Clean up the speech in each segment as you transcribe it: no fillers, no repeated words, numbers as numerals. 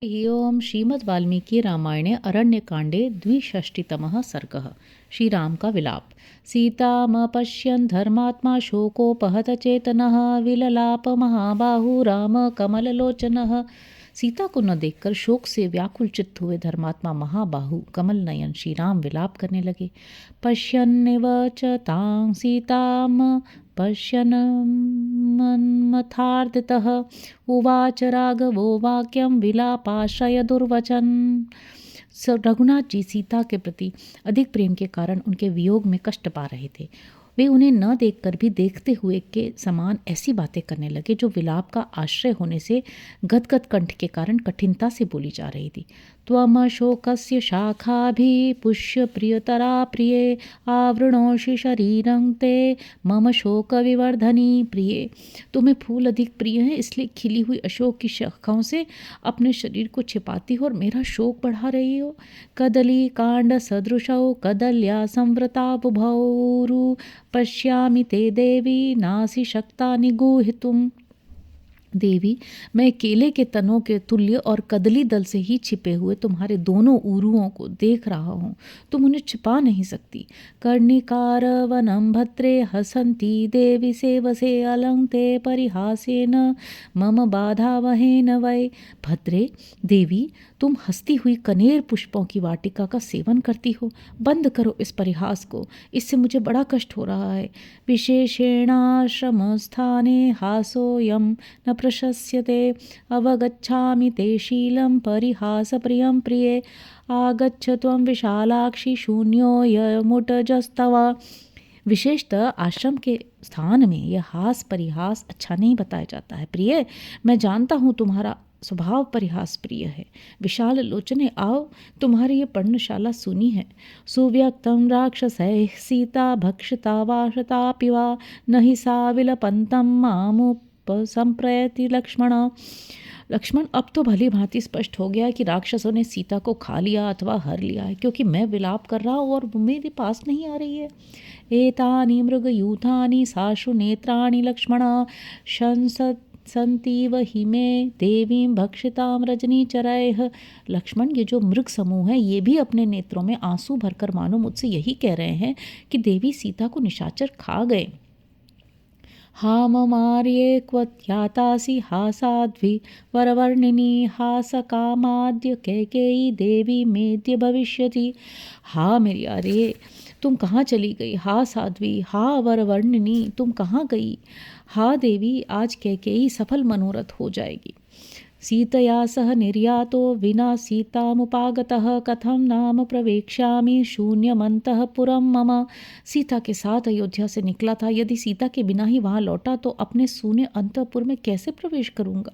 ओम श्रीमद् वाल्मीकि रामायणे अरण्यकांडे द्विषष्टितमः सर्गः। श्रीराम का विलाप। सीतामपश्यन् धर्मात्मा शोकोपहत चेतनः विललाप महाबाहु राम कमललोचनः। सीता को न देखकर शोक से व्याकुल चित्त हुए धर्मात्मा महाबाहु कमल नयन श्री राम विलाप करने लगे। पश्यन्निव च तां सीताम पश्यन् मन्मथार्दितः उवाच राघवो वाक्यं विलापाश्रय दुर्वचन। रघुनाथ जी सीता के प्रति अधिक प्रेम के कारण उनके वियोग में कष्ट पा रहे थे। वे उन्हें न देखकर भी देखते हुए के समान ऐसी बातें करने लगे जो विलाप का आश्रय होने से गदगद कंठ के कारण कठिनता से बोली जा रही थी। त्वम शोकस्य शाखाभिः पुष्य प्रियतरा प्रिये आवृणोषि शरीरं ते मम शोक विवर्धनी प्रिये। तुम्हें फूल अधिक प्रिय है, इसलिए खिली हुई अशोक की शाखाओं से अपने शरीर को छिपाती हो और मेरा शोक बढ़ा रही हो। कदली कांड सदृशौ कदल्या संवृता बुभौरु पश्यामि ते देवी नासि शक्ता निगूहितुम्। देवी, मैं केले के तनों के तुल्य और कदली दल से ही छिपे हुए तुम्हारे दोनों उरुओं को देख रहा हूँ, तुम उन्हें छिपा नहीं सकती। कर्णिकार वनम भद्रे हसंती देवी सेवसे अलंते परिहासेन मम बाधा वहेन वै। भद्रे देवी, तुम हंसती हुई कनेर पुष्पों की वाटिका का सेवन करती हो, बंद करो इस परिहास को, इससे मुझे बड़ा कष्ट हो रहा है। विशेषेणाश्रम स्थाने हासोऽयं न प्रशस्यते अवगच्छामि ते शीलं परिहासप्रियं प्रिये आगच्छ त्वं विशालाक्षि शून्योऽयमुटजस्तव। विशेषतः आश्रम के स्थान में यह हास परिहास अच्छा नहीं बताया जाता है। प्रिय, मैं जानता हूँ तुम्हारा स्वभाव परिहास प्रिय है। विशाल लोचने, आओ, तुम्हारी ये पर्णशाला सुनी है। सुव्यक्तं राक्षसैः सीता भक्षिता वाशता पिवा न हि सा विलपन्तं मामुपसंप्रयति लक्ष्मण। लक्ष्मण, अब तो भली भांति स्पष्ट हो गया कि राक्षसों ने सीता को खा लिया अथवा हर लिया है, क्योंकि मैं विलाप कर रहा हूँ और वो मेरे पास नहीं आ रही है। एतानि मृगयूथानि साशु नेत्राणि लक्ष्मण संतीव हि मे देवीं भक्षितां रजनीचरैः। लक्ष्मण, ये जो मृग समूह है ये भी अपने नेत्रों में आंसू भरकर मानो मुझसे यही कह रहे हैं कि देवी सीता को निशाचर खा गए। हा ममार्ये क्वत्यातासि हा साध्वी वरवर्णिनी हा सकामाद्य कैकेयी देवी मेद्य भविष्यति। हा मेरी आर्ये, तुम कहाँ चली गई? हा साध्वी, हा वरवर्णिनी, तुम कहाँ गई? हा देवी, आज कैकेयी सफल मनोरथ हो जाएगी। सीतया सह निर्यातो विना सीतामुपागतः कथं नाम प्रवेक्ष्यामि शून्यमन्तःपुरं मम। सीता के साथ अयोध्या से निकला था, यदि सीता के बिना ही वहाँ लौटा तो अपने शून्य अंतःपुर में कैसे प्रवेश करूँगा।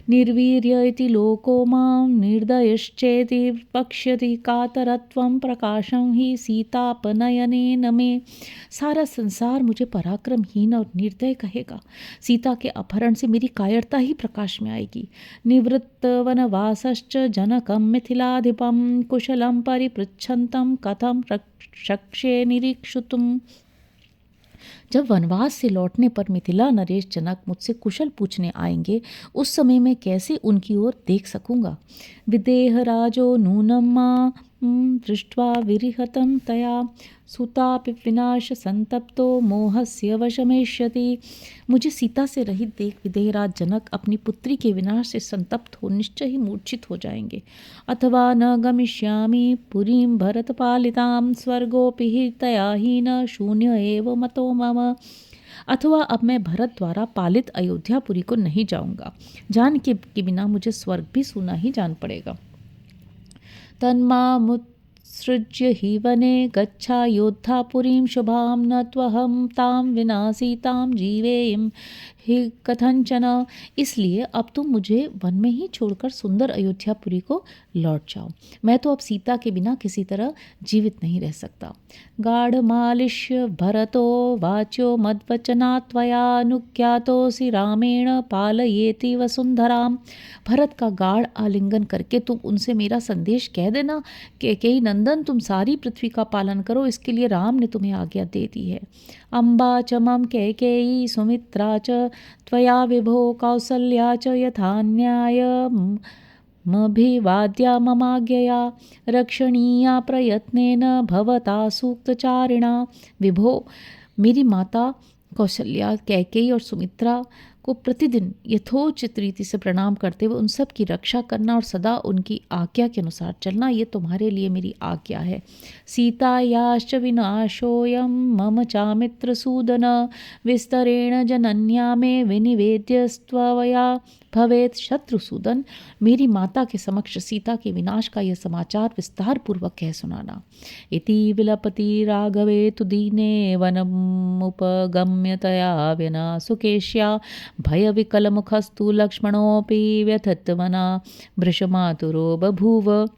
निर्वीर्य इति लोको मां निर्दयश्चेति पक्ष्यति कातरत्वं प्रकाशं हि सीतापनयनेन मे। सारा संसार मुझे पराक्रमहीन और निर्दय कहेगा। सीता के अपहरण से मेरी कायरता ही प्रकाश में आएगी। निवृत्त वनवासश्च जनकं मिथिलाधिपं कुशलं परिपृच्छन्तं कथं रक्षे निरीक्षितुम्। जब वनवास से लौटने पर मिथिला नरेश जनक मुझसे कुशल पूछने आएंगे, उस समय मैं कैसे उनकी ओर देख सकूंगा। विदेह राजो नूनं मां दृष्ट्वा विरिहतं तया सुतापि विनाश संतप्तो मोहस्य वशमेष्यति। मुझे सीता से रहित देख विदेहराज जनक अपनी पुत्री के विनाश से संतप्त हो निश्चय ही मूर्छित हो जाएंगे। अथवा न गमिष्यामि पुरीं भरतपालितां स्वर्गोऽपि हि तया हीन शून्य एव मतो मम। अथवा अब मैं भरत द्वारा पालित अयोध्यापुरी को नहीं जाऊंगा, जान के बिना मुझे स्वर्ग भी सूना ही जान पड़ेगा। तन्मामुत्सृज्य हि वने गच्छा योद्धापुरीं शुभां न त्वहं तां विना सीतां जीवेयं हि कथंचन। इसलिए अब तुम मुझे वन में ही छोड़कर सुंदर अयोध्यापुरी को लौट जाओ, मैं तो अब सीता के बिना किसी तरह जीवित नहीं रह सकता। गाढ़मालिश्य भरतो वाच्यो मद्वचनात् त्वयानुज्ञातोऽसि रामेण पालयेति वसुंधराम। भरत का गाढ़ आलिंगन करके तुम उनसे मेरा संदेश कह देना, कैकेयी नंदन, तुम सारी पृथ्वी का पालन करो, इसके लिए राम ने तुम्हें आज्ञा दे दी है। अम्बा च मम कैकेयी सुमित्रा च त्वया विभो कौसल्या च यथा न्याय मभिवाद्या ममाज्ञया रक्षणीया प्रयत्नेन भवता सूक्तचारिणा। विभो, मेरी माता कौशल्या, कैकेयी और सुमित्रा को प्रतिदिन यथोचित रीति से प्रणाम करते हुए उन सब की रक्षा करना और सदा उनकी आज्ञा के अनुसार चलना, ये तुम्हारे लिए मेरी आज्ञा है। सीतायाश्च विनाशोऽयं मम चामित्रसूदन विस्तरेण जनन्या में विनिवेद्यस्त्वया भवेत्। शत्रुसूदन, मेरी माता के समक्ष सीता के विनाश का यह समाचार विस्तार पूर्वक कह सुनाना। इति विलपति राघवे तु दीने वनमुपगम्य तया विना सुकेश्या भयविकलमुखस्तु लक्ष्मणोऽपि व्यथतमना भृशमातुरो बभूव।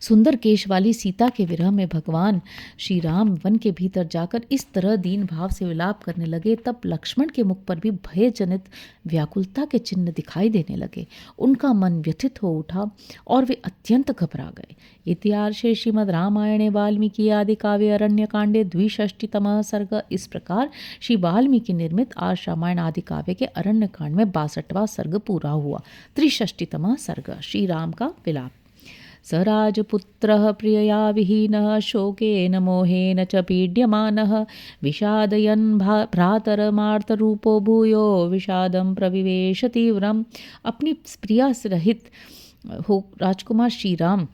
सुंदर केश वाली सीता के विरह में भगवान श्री राम वन के भीतर जाकर इस तरह दीन भाव से विलाप करने लगे। तब लक्ष्मण के मुख पर भी भय जनित व्याकुलता के चिन्ह दिखाई देने लगे। उनका मन व्यथित हो उठा और वे अत्यंत घबरा गए। इतिहासे श्रीमद् रामायणे वाल्मीकि आदि काव्य अरण्य कांडे 62तमः सर्ग। इस प्रकार श्री वाल्मीकि निर्मित आज रामायण आदि काव्य के अरण्य कांड में 62वां सर्ग पूरा हुआ। 63तमः सर्ग। श्री राम का विलाप। स राजपुत्रः प्रियया विहीनः शोकेन मोहेन च पीड्यमानः विषादयन् भ्रातरमार्तरूपो भूयो विषादं प्रविवेश तीव्रम। अपनी प्रिया से रहित हो राजकुमार श्री राम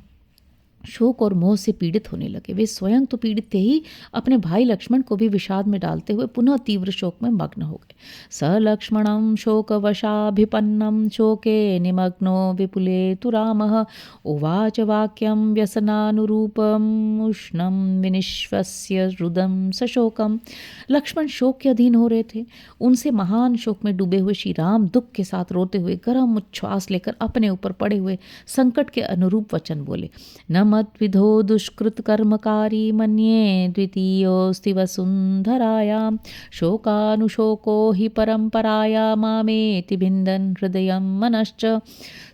शोक और मोह से पीड़ित होने लगे। वे स्वयं तो पीड़ित थे ही, अपने भाई लक्ष्मण को भी विषाद में डालते हुए पुनः तीव्र शोक में मग्न हो गए। स लक्ष्मणं शोकवशाभिपन्नं शोके निमग्नो विपुले तु रामः उवाच वाक्यं व्यसनानुरूपम् उष्णं विनिश्वस्य रुदं सशोकम। लक्ष्मण शोक के अधीन हो रहे थे। उनसे महान शोक में डूबे हुए श्री राम दुख के साथ रोते हुए गर्म उच्छ्वास लेकर अपने ऊपर पड़े हुए संकट के अनुरूप वचन बोले। न मद्विधो दुष्कृत कर्मकारी मन्ये द्वितीयोऽस्ति वसुन्धरायां शोकानुशोको हि परंपराया मामेति भिन्दन् हृदयं मनश्च।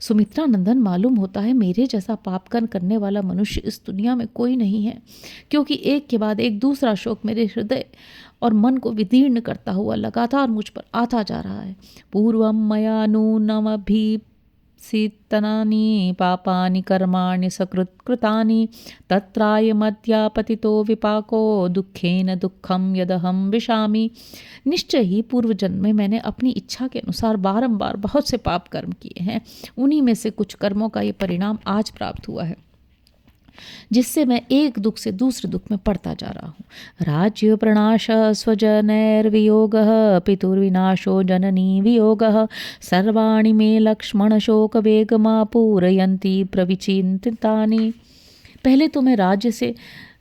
सुमित्रा नंदन, मालूम होता है मेरे जैसा पापकर्म करने वाला मनुष्य इस दुनिया में कोई नहीं है, क्योंकि एक के बाद एक दूसरा शोक मेरे हृदय और मन को विदीर्ण करता हुआ लगातार मुझ पर आता जा रहा है। पूर्वं मया नूनमभि सीतनानि पापानि कर्माणि सकृत् कृतानि तत्रायमद्यापतितो विपाको दुःखेन दुःखं यदहं विशामि। निश्चय ही पूर्व जन्म में मैंने अपनी इच्छा के अनुसार बारंबार बहुत से पाप कर्म किए हैं। उन्हीं में से कुछ कर्मों का ये परिणाम आज प्राप्त हुआ है, जिससे मैं एक दुख से दूसरे दुख में पड़ता जा रहा हूँ। राज्य प्रणाश स्वजनैर्वियोगः पितुर्विनाशो जननी वियोगः सर्वाणि मे लक्ष्मण शोक वेगमा पूरयन्ति प्रविचिन्तितानि। पहले तो मैं राज्य से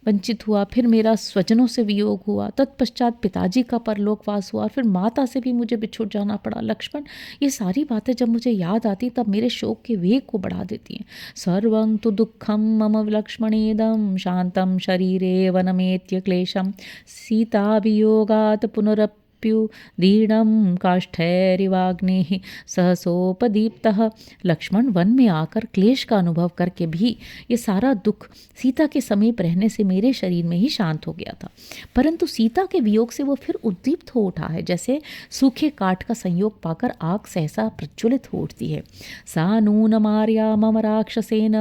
वंचित हुआ, फिर मेरा स्वजनों से वियोग हुआ, तत्पश्चात पिताजी का परलोकवास हुआ, फिर माता से भी मुझे बिछुड़ जाना पड़ा। लक्ष्मण, ये सारी बातें जब मुझे याद आती तब मेरे शोक के वेग को बढ़ा देती हैं। सर्वं तु दुःखं मम लक्ष्मणेदं शान्तं शरीरे वनमेत्य क्लेशं सीतावियोगात् पुनरप्युदीर्णं काष्ठैरिवाग्निः सहसोपदीप्तः। लक्ष्मण, वन में आकर क्लेश का अनुभव करके भी ये सारा दुख सीता के समीप रहने से मेरे शरीर में ही शांत हो गया था, परंतु सीता के वियोग से वो फिर उद्दीप्त हो उठा है, जैसे सूखे काठ का संयोग पाकर आग सहसा प्रज्वलित हो उठती है। सा नून मार्या मम राक्षसेन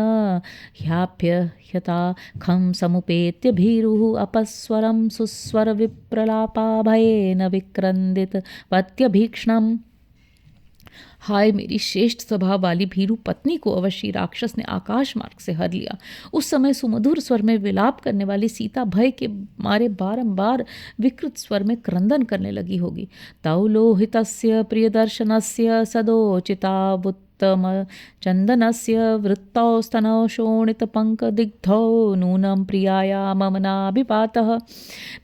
ह्याप्यह्यता खं समुपेत्य भीरुः अपस्वरं सुस्वर विप्रलापा भयेन विक्रंदित पत्यभीक्ष्णम्। हाय, मेरी श्रेष्ठ स्वभाव वाली भीरू पत्नी को अवश्य राक्षस ने आकाश मार्ग से हर लिया। उस समय सुमधुर स्वर में विलाप करने वाली सीता भय के मारे बारंबार विकृत स्वर में क्रंदन करने लगी होगी। तौ लोहितस्य प्रियदर्शनस्य सदोचितावुत्तम चंदनस्य वृत्तौ स्तनौ शोणितपंकदिग्धौ नूनं प्रियाया मम नाभिपातः।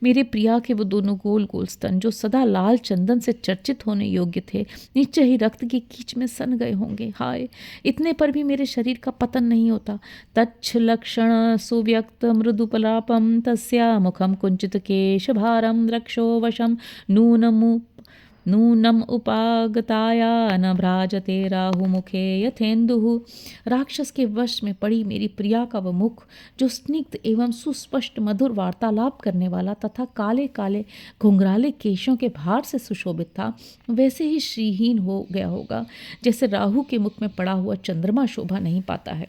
मेरे प्रिया के वो दोनों गोल गोल स्तन जो सदा लाल चंदन से चर्चित होने योग्य थे, निश्चय ही रक्त की कीच में सन गए होंगे। हाय, इतने पर भी मेरे शरीर का पतन नहीं होता। तच्छ लक्षण सुव्यक्त मृदुपलापम तस्या मुखम कुंचित केश भारम रक्षो वशम नूनमु नूनम उपागताया न भ्राजते राहुमुखे यथेन्दुः। राक्षस के वश में पड़ी मेरी प्रिया का वह मुख, जो स्निग्ध एवं सुस्पष्ट मधुर वार्तालाप करने वाला तथा काले काले घुंघराले केशों के भार से सुशोभित था, वैसे ही श्रीहीन हो गया होगा जैसे राहु के मुख में पड़ा हुआ चंद्रमा शोभा नहीं पाता है।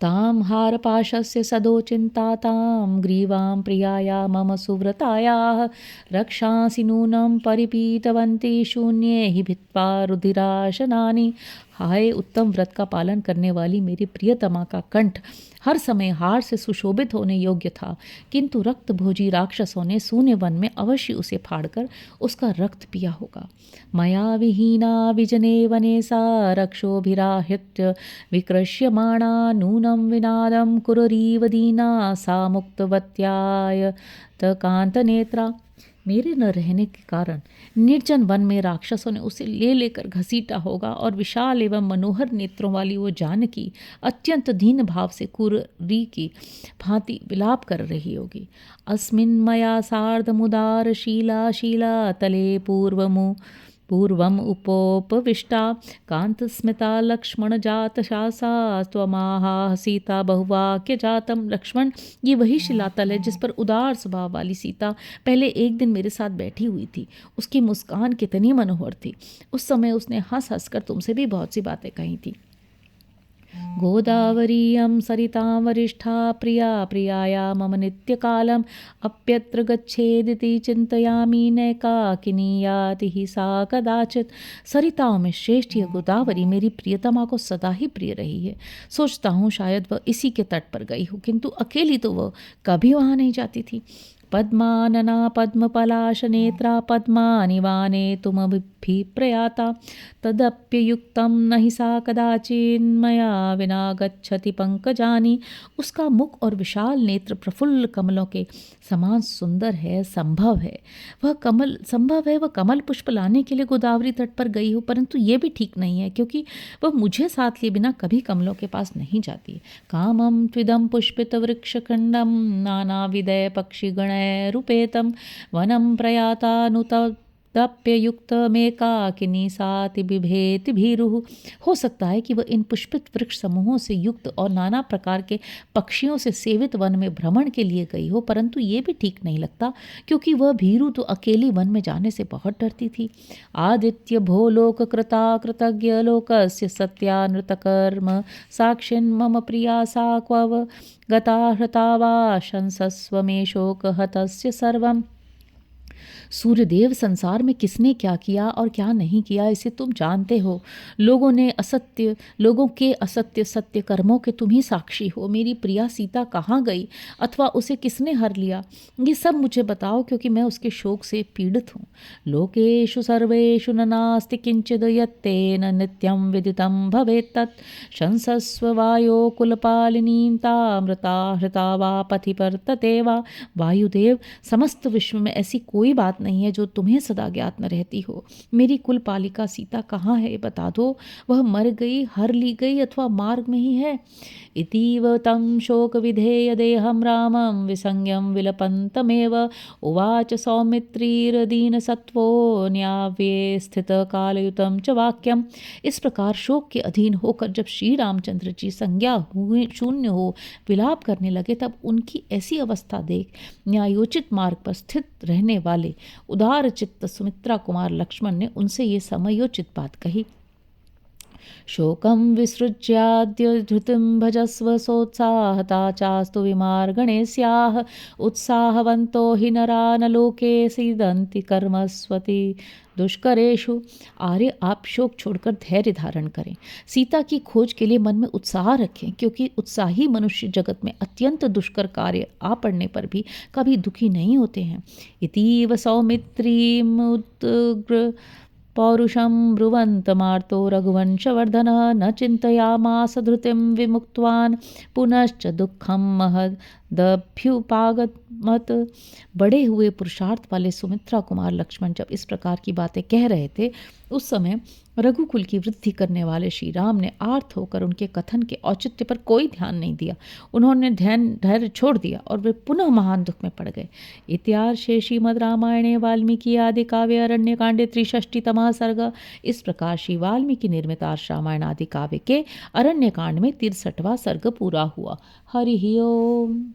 तां हारपाशस्य सदोचिन्ता तां ग्रीवां प्रियाया मम सुव्रतायाः रक्षांसि नूनं परिपीतवन्ती शून्ये हि भित्वा रुधिराशनानि। हाय, उत्तम व्रत का पालन करने वाली मेरी प्रियतमा का कंठ हर समय हार से सुशोभित होने योग्य था, किंतु रक्त भोजी राक्षसों ने शून्य वन में अवश्य उसे फाड़कर उसका रक्त पिया होगा। मया विहीना विजने वने सा रक्षोभिराहृत्य विकृष्यमाणा नूनं विनादं कुररीव दीना सा मुक्तवत्याय कांतनेत्रा। मेरे न रहने के कारण निर्जन वन में राक्षसों ने उसे ले लेकर घसीटा होगा और विशाल एवं मनोहर नेत्रों वाली वो जानकी अत्यंत दीन भाव से कुररी की भांति विलाप कर रही होगी। अस्मिन् मया सार्धमुदार शीला शीला तले पूर्वम उपोपविष्टा कांतस्मिता लक्ष्मण जात शासा त्वमाहा सीता बहुवाक्य जातम। लक्ष्मण, ये वही शिलातल है जिस पर उदार स्वभाव वाली सीता पहले एक दिन मेरे साथ बैठी हुई थी। उसकी मुस्कान कितनी मनोहर थी। उस समय उसने हंस हंस कर तुमसे भी बहुत सी बातें कही थी। गोदावरीयं सरितां वरिष्ठा प्रिया प्रियाया मम नित्यकालम् अप्यत्र गच्छेदिति चिंतयामि नैकाकिनी याति ही सा कदाचित। सरिताओं में श्रेष्ठ यह गोदावरी मेरी प्रियतमा को सदा ही प्रिय रही है। सोचता हूँ शायद वह इसी के तट पर गई हो, किंतु अकेली तो वह कभी वहाँ नहीं जाती थी। पद्मानना पद्मपलाशनेत्रा पद्मानिवाने तुमभिप्रयाता तदप्ययुक्तं न हि सा कदाचिन्मया विना गच्छति पंकजानि। उसका मुख और विशाल नेत्र प्रफुल्ल कमलों के समान सुंदर है। संभव है वह कमल पुष्प लाने के लिए गोदावरी तट पर गई हो, परंतु ये भी ठीक नहीं है क्योंकि वह मुझे साथ लिए बिना कभी कमलों के पास नहीं जाती। कामं त्विदं पुष्पित वृक्षखंडं नानाविधय पक्षिगणैरुपेतं वनं प्रयातानुतप्ययुक्तमेकाकिनी साति बिभेति भीरुः। हो सकता है कि वह इन पुष्पित वृक्ष समूहों से युक्त और नाना प्रकार के पक्षियों से सेवित वन में भ्रमण के लिए गई हो, परंतु ये भी ठीक नहीं लगता क्योंकि वह भीरु तो अकेली वन में जाने से बहुत डरती थी। आदित्य भो लोक कृता कृतज्ञ लोकस्य सत्यानृतकर्म साक्षिन् मम प्रिया सा क्व गता हृता वा शंसस्व मे शोक हतस्य सर्वम्। सूर्यदेव, संसार में किसने क्या किया और क्या नहीं किया इसे तुम जानते हो। लोगों के असत्य सत्य कर्मों के तुम ही साक्षी हो। मेरी प्रिया सीता कहाँ गई अथवा उसे किसने हर लिया, ये सब मुझे बताओ क्योंकि मैं उसके शोक से पीड़ित हूँ। लोकेषु सर्वेषु न नास्ति किंचिद यत्तेन नित्यं विदितं भवेत् तत् शंसस्व वायो कुलपालिनीं तामृता हृता वा पथि पर्तते वा। वायुदेव, समस्त विश्व में ऐसी कोई बात नहीं है जो तुम्हें सदा ज्ञात न रहती हो। मेरी कुल पालिका सीता कहाँ है बता दो। वह मर गई, हर ली गई अथवा मार्ग में ही है। इतीव तं शोक विधेय देहं रामं विसंज्ञं विलपन्तमेव उवाच सौमित्रीर्दीन सत्वो न्याव्ये स्थित कालयुतं च वाक्यम। इस प्रकार शोक के अधीन होकर जब श्री रामचंद्र जी संज्ञा हुए शून्य हो विलाप करने लगे, तब उनकी ऐसी अवस्था देख न्यायोचित मार्ग पर स्थित रहने वाले उदार चित्त सुमित्रा कुमार लक्ष्मण ने उनसे ये समयोचित बात कही। शोकं विसृज्याद्य धृतिं भजस्व सोत्साहता चास्तु विमार्गणे स्याः उत्साहवन्तो हि नरा न लोके सीदन्ति कर्मस्वति दुष्करेषु। आर्य, आप शोक छोड़कर धैर्य धारण करें, सीता की खोज के लिए मन में उत्साह रखें, क्योंकि उत्साही मनुष्य जगत में अत्यंत दुष्कर कार्य आ पड़ने पर भी कभी दुखी नहीं होते हैं। इतीव सौमित्रीमुद्ग्र पौरुषं ब्रुवन्तमार्तो रघुवंशवर्धनः न चिन्तयामास धृतिं विमुक्तवान् पुनश्च दुःखं महद् दभ्युपागमत। बड़े हुए पुरुषार्थ वाले सुमित्रा कुमार लक्ष्मण जब इस प्रकार की बातें कह रहे थे, उस समय रघुकुल की वृद्धि करने वाले श्री राम ने आर्त होकर उनके कथन के औचित्य पर कोई ध्यान नहीं दिया। उन्होंने धैर्य छोड़ दिया और वे पुनः महान दुख में पड़ गए। इत्यार्षे श्रीमद् रामायणे वाल्मीकि आदि काव्ये अरण्य कांडे 63तमः सर्ग। इस प्रकार श्री वाल्मीकि निर्मित आर्ष रामायण आदि काव्य के अरण्य कांड में 63वां सर्ग पूरा हुआ। हरि ओम।